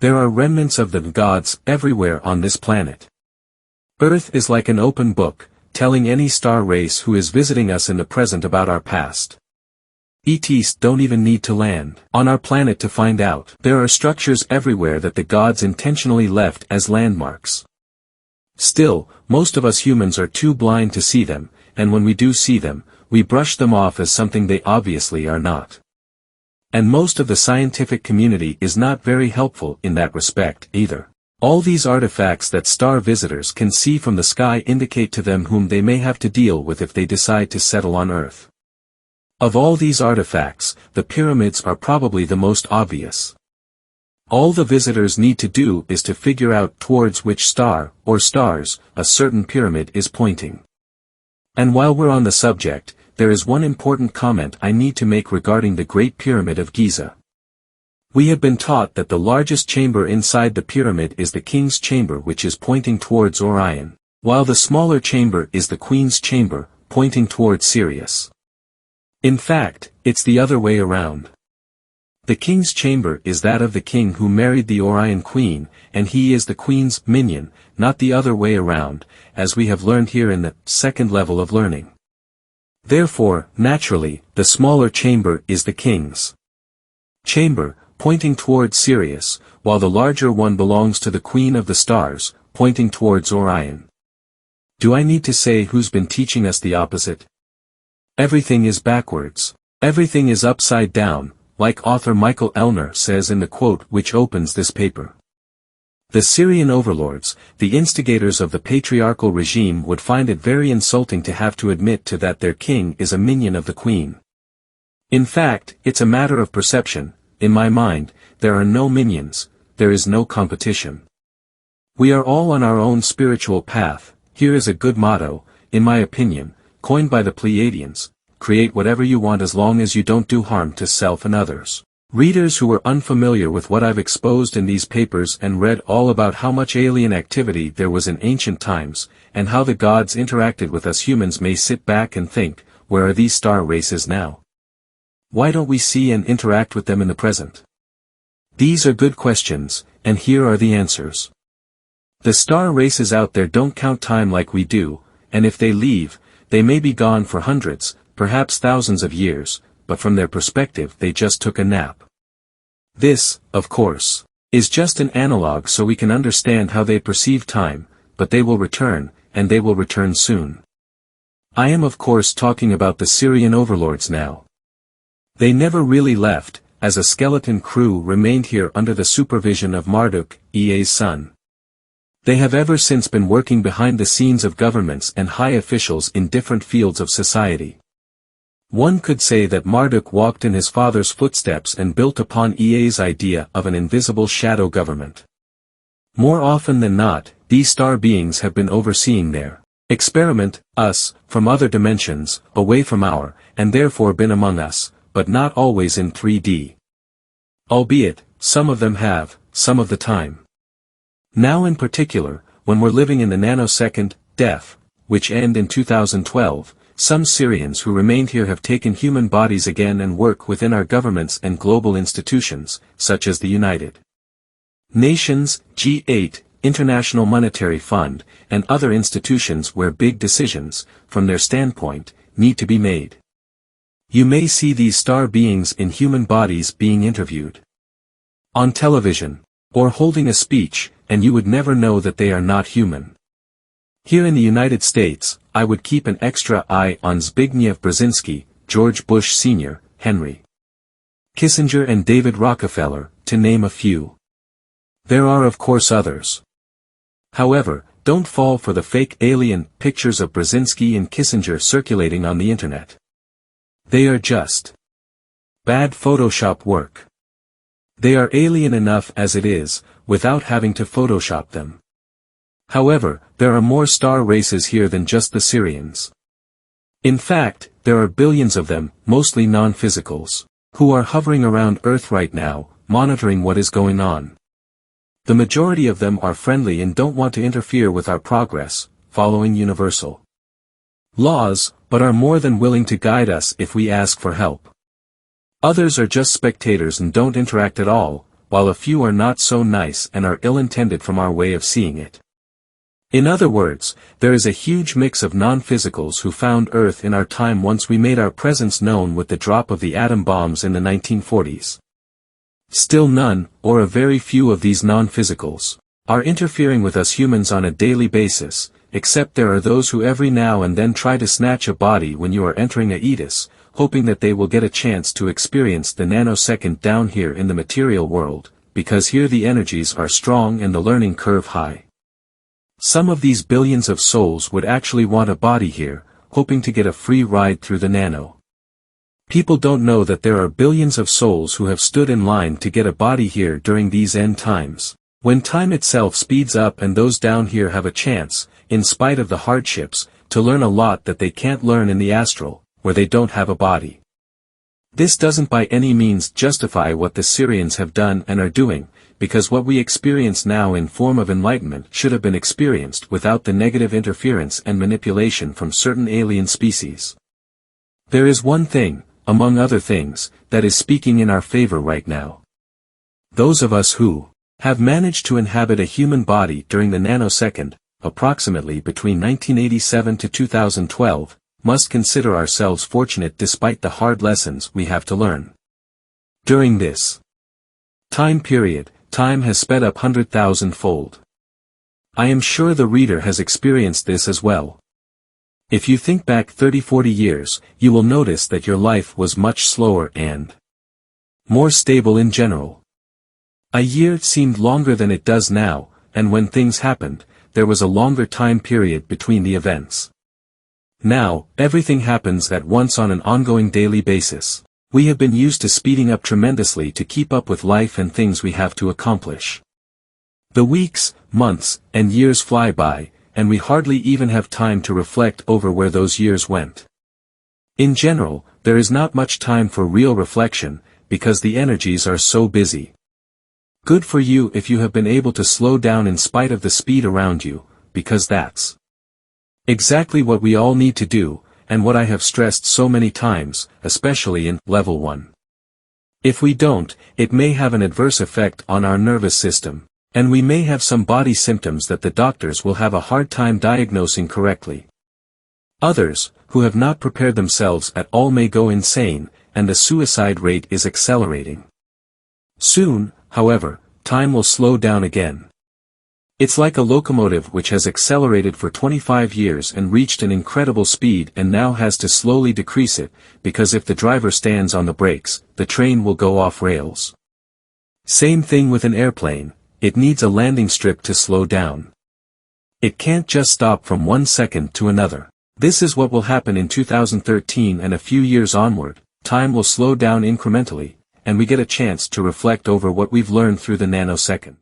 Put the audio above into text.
There are remnants of the gods everywhere on this planet. Earth is like an open book, telling any star race who is visiting us in the present about our past. ETs don't even need to land on our planet to find out. There are structures everywhere that the gods intentionally left as landmarks. Still, most of us humans are too blind to see them, and when we do see them, we brush them off as something they obviously are not. And most of the scientific community is not very helpful in that respect either. All these artifacts that star visitors can see from the sky indicate to them whom they may have to deal with if they decide to settle on Earth. Of all these artifacts, the pyramids are probably the most obvious. All the visitors need to do is to figure out towards which star, or stars, a certain pyramid is pointing. And while we're on the subject, there is one important comment I need to make regarding the Great Pyramid of Giza. We have been taught that the largest chamber inside the pyramid is the king's chamber, which is pointing towards Orion, while the smaller chamber is the queen's chamber, pointing towards Sirius. In fact, it's the other way around. The king's chamber is that of the king who married the Orion queen, and he is the queen's minion, not the other way around, as we have learned here in the second level of learning. Therefore, naturally, the smaller chamber is the king's chamber, pointing towards Sirius, while the larger one belongs to the Queen of the Stars, pointing towards Orion. Do I need to say who's been teaching us the opposite? Everything is backwards. Everything is upside down, like author Michael Elner says in the quote which opens this paper. The Syrian overlords, the instigators of the patriarchal regime, would find it very insulting to have to admit to that their king is a minion of the queen. In fact, it's a matter of perception. In my mind, there are no minions, there is no competition. We are all on our own spiritual path. Here is a good motto, in my opinion, coined by the Pleiadians: create whatever you want as long as you don't do harm to self and others. Readers who are unfamiliar with what I've exposed in these papers and read all about how much alien activity there was in ancient times, and how the gods interacted with us humans may sit back and think, where are these star races now? Why don't we see and interact with them in the present? These are good questions, and here are the answers. The star races out there don't count time like we do, and if they leave, they may be gone for hundreds, perhaps thousands of years, but from their perspective they just took a nap. This, of course, is just an analog so we can understand how they perceive time, but they will return, and they will return soon. I am of course talking about the Syrian overlords now. They never really left, as a skeleton crew remained here under the supervision of Marduk, Ea's son. They have ever since been working behind the scenes of governments and high officials in different fields of society. One could say that Marduk walked in his father's footsteps and built upon Ea's idea of an invisible shadow government. More often than not, these star beings have been overseeing their experiment, us, from other dimensions, away from our, and therefore been among us, but not always in 3D. Albeit, some of them have, some of the time. Now in particular, when we're living in the nanosecond, death, which end in 2012, some Syrians who remained here have taken human bodies again and work within our governments and global institutions, such as the United Nations, G8, International Monetary Fund, and other institutions where big decisions, from their standpoint, need to be made. You may see these star beings in human bodies being interviewed on television, or holding a speech, and you would never know that they are not human. Here in the United States, I would keep an extra eye on Zbigniew Brzezinski, George Bush Sr., Henry Kissinger and David Rockefeller, to name a few. There are of course others. However, don't fall for the fake alien pictures of Brzezinski and Kissinger circulating on the internet. They are just bad Photoshop work. They are alien enough as it is, without having to Photoshop them. However, there are more star races here than just the Syrians. In fact, there are billions of them, mostly non-physicals, who are hovering around Earth right now, monitoring what is going on. The majority of them are friendly and don't want to interfere with our progress, following universal laws, but are more than willing to guide us if we ask for help. Others are just spectators and don't interact at all, while a few are not so nice and are ill-intended from our way of seeing it. In other words, there is a huge mix of non-physicals who found Earth in our time once we made our presence known with the drop of the atom bombs in the 1940s. Still none, or a very few of these non-physicals, are interfering with us humans on a daily basis, except there are those who every now and then try to snatch a body when you are entering Aetus, hoping that they will get a chance to experience the nanosecond down here in the material world, because here the energies are strong and the learning curve high. Some of these billions of souls would actually want a body here, hoping to get a free ride through the nano. People don't know that there are billions of souls who have stood in line to get a body here during these end times, when time itself speeds up and those down here have a chance, in spite of the hardships, to learn a lot that they can't learn in the astral, where they don't have a body. This doesn't by any means justify what the Syrians have done and are doing, because what we experience now in form of enlightenment should have been experienced without the negative interference and manipulation from certain alien species. There is one thing, among other things, that is speaking in our favor right now. Those of us who have managed to inhabit a human body during the nanosecond, approximately between 1987 to 2012, must consider ourselves fortunate despite the hard lessons we have to learn. During this time period, time has sped up 100,000-fold. I am sure the reader has experienced this as well. If you think back 30-40 years, you will notice that your life was much slower and more stable in general. A year seemed longer than it does now, and when things happened, there was a longer time period between the events. Now, everything happens at once on an ongoing daily basis. We have been used to speeding up tremendously to keep up with life and things we have to accomplish. The weeks, months, and years fly by, and we hardly even have time to reflect over where those years went. In general, there is not much time for real reflection, because the energies are so busy. Good for you if you have been able to slow down in spite of the speed around you, because that's exactly what we all need to do, and what I have stressed so many times, especially in Level 1. If we don't, it may have an adverse effect on our nervous system, and we may have some body symptoms that the doctors will have a hard time diagnosing correctly. Others, who have not prepared themselves at all, may go insane, and the suicide rate is accelerating. Soon, however, time will slow down again. It's like a locomotive which has accelerated for 25 years and reached an incredible speed and now has to slowly decrease it, because if the driver stands on the brakes, the train will go off rails. Same thing with an airplane, it needs a landing strip to slow down. It can't just stop from one second to another. This is what will happen in 2013 and a few years onward. Time will slow down incrementally, and we get a chance to reflect over what we've learned through the nanosecond.